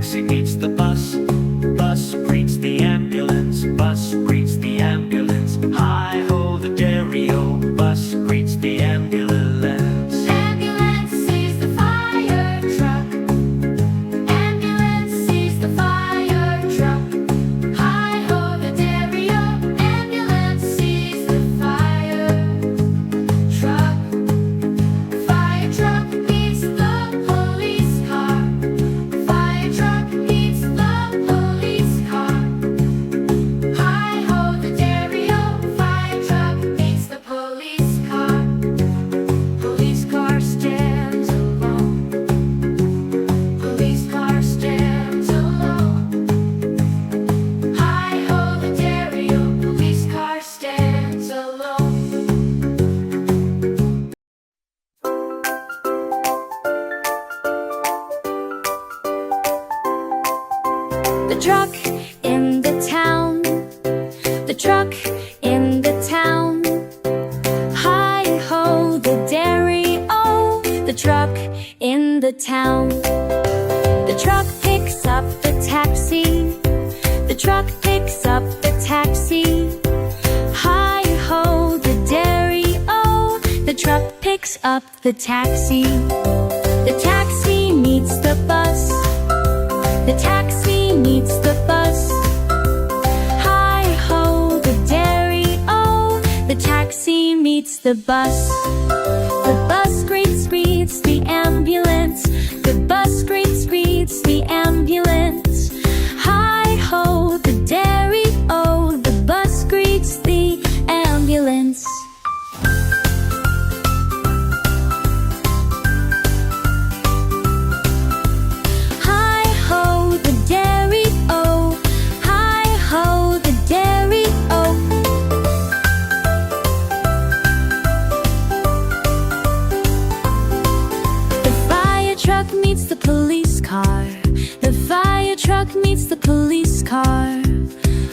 taxi meets the bus. Bus greets the ambulance. Bus greets the ambulance. Hi-ho the dairy-o. Bus greets the ambulance. Ambulance sees the fire truck. Ambulance sees the fire truck. Hi-ho the dairy-o. Ambulance sees the fire truck. Fire truck meets the police car. Fire truck meets the police car. Hi-ho the dairy-o. Fire truck meets the police car. Police car stands alone. Police car stands alone. Hi-ho the dairy-o. Police car stands alone. The truck in the town. The truck in the town. Hi-ho the dairy-o. The truck in the town. The truck picks up the taxi. The truck picks up the taxi. Hi-ho the dairy-o. The truck picks up the taxi. The taxi meets the bus. The taxi meets the bus. Hi-ho the dairy-o. The taxi meets the bus. The bus greets the ambulance. The bus greets the ambulance. Hi-ho the dairy-o. The bus greets the ambulance. Hi-ho the dairy-o. Hi-ho the dairy-o. The fire truck meets the police car. The fire truck meets the police car.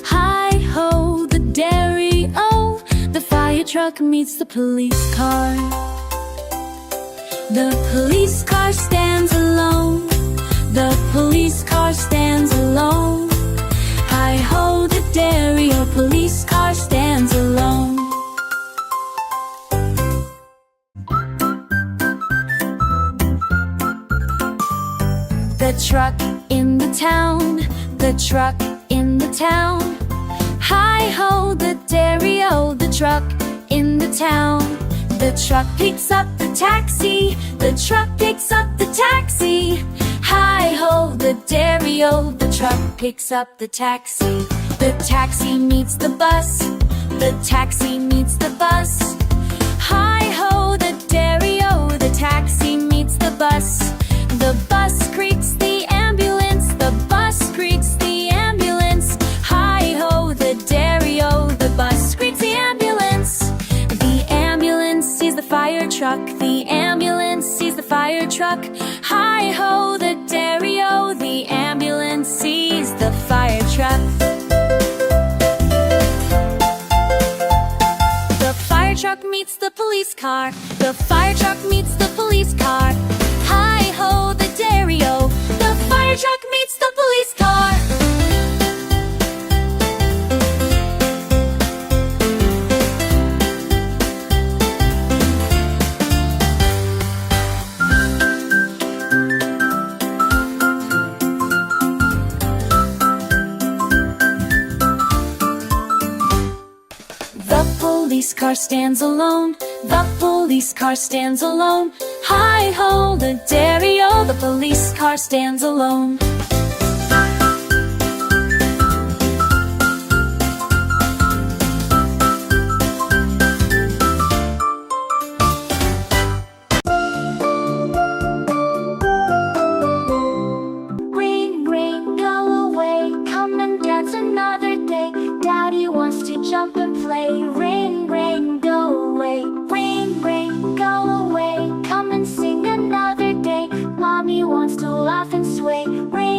Hi-ho the dairy-o. The fire truck meets the police car. The police car stands alone. The police car stands alone. Hi-ho the dairy-o. Police car stands alone. The truck in the town. The truck in the town. Hi-ho the dairy-o. The truck in the town. The truck picks up the taxi. The truck picks up the taxi. Hi-ho the dairy-o. The truck picks up the taxi. The taxi meets the bus. The taxi meets the bus. Hi-ho the dairy-o. The taxi meets the bus. The bus greets the ambulance. The bus greets the ambulance. Hi-ho the dairy-o. The bus greets the ambulance. The ambulance sees the fire truck. The ambulance sees the fire truck. Hi-ho the dairy-o. The ambulance sees the fire truck. The fire truck meets the police car. The fire truck meets the police car. Hi-ho the dairy-o. The fire truck meets the police car. The police car stands alone. The police car stands alone. Hi-ho the dairy-o. The police car stands alone. Rain, rain, go away. Come and dance another day. Daddy wants to jump and play. Rain, rain, go away. Rain, rain, go away. Come and sing another day. Mommy wants to laugh and sway. Rain,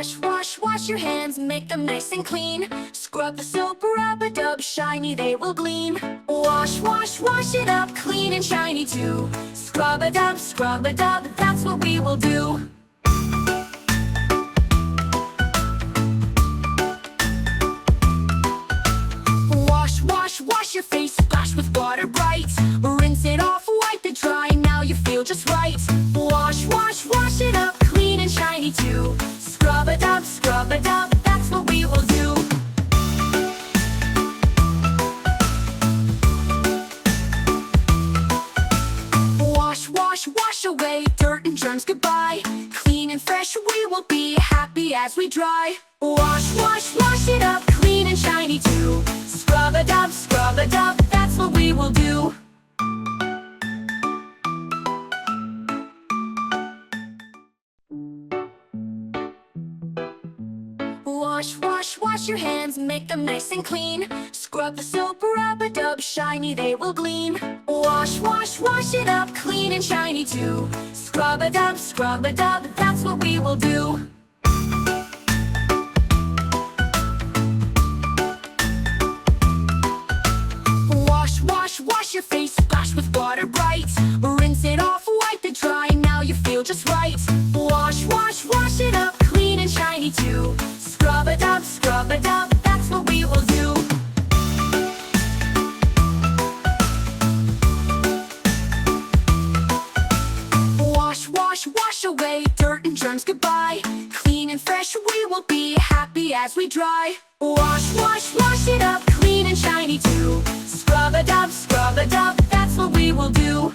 Wash, wash, wash your hands, make them nice and clean. Scrub the soap, rub-a-dub, shiny they will gleam. Wash, wash, wash it up, clean and shiny too. Scrub-a-dub, that's what we will do. Wash, wash, wash your face, splash with water bright. Rinse it off, wipe it dry, now you feel just right. Wash, wash, wash it up, clean and shiny too. Scrub-a-dub, that's what we will do. Wash, wash, wash away dirt and germs goodbye. Clean and fresh we will be, happy as we dry. Wash, wash, wash it up, clean and shiny too. Scrub-a-dub, that's what we will do. Wash, wash, wash your hands, make them nice and clean. Scrub the soap, rub-a-dub, shiny they will gleam. Wash, wash, wash it up, clean and shiny too. Scrub-a-dub, that's what we will do. Wash, wash, wash your face, splash with water bright. Rinse it off, wipe it dry, now you feel just right. Wash, wash, wash it up, clean and shiny too. Scrub-a-dub, that's what we will do. Wash, wash, wash away dirt and germs goodbye. Clean and fresh we will be, happy as we dry. Wash, wash, wash it up, clean and shiny too. Scrub-a-dub, that's what we will do.